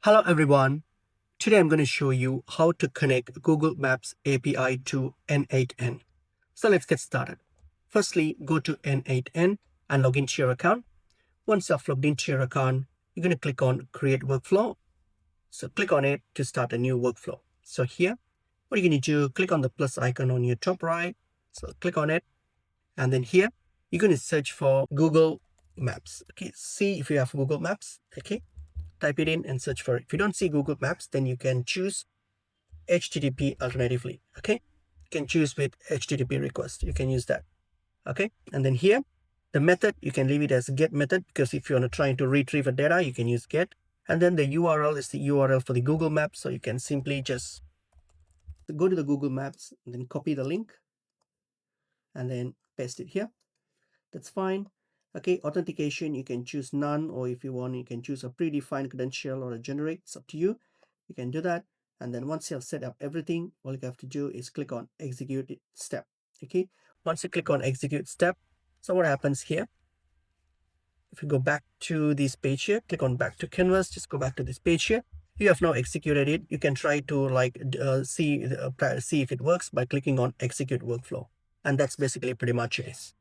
Hello everyone. Today I'm going to show you how to connect Google Maps API to n8n. So let's get started. Firstly, go to n8n and log into your account. Once you've logged into your account, you're going to click on Create Workflow. So click on it to start a new workflow. So here, what you're going to do, click on the plus icon on your top right. So click on it. And then here, you're going to search for Google Maps. Okay, see if you have Google Maps. Okay, type it in and search for it. If you don't see Google Maps, then you can choose HTTP alternatively. Okay, you can choose with HTTP request. You can use that. Okay, and then here, the method, you can leave it as get method, because if you're trying to retrieve a data, you can use get. And then the URL is the URL for the Google Maps. So you can simply just go to the Google Maps and then copy the link and then paste it here. That's fine. Okay, authentication, you can choose none, or if you want, you can choose a predefined credential or a generic. It's up to you. You can do that. And then once you have set up everything, all you have to do is click on execute step. Okay, once you click on execute step, so what happens here? If you go back to this page here, click on back to canvas, just go back to this page here. You have now executed it. You can try to see if it works by clicking on execute workflow. And that's basically pretty much it.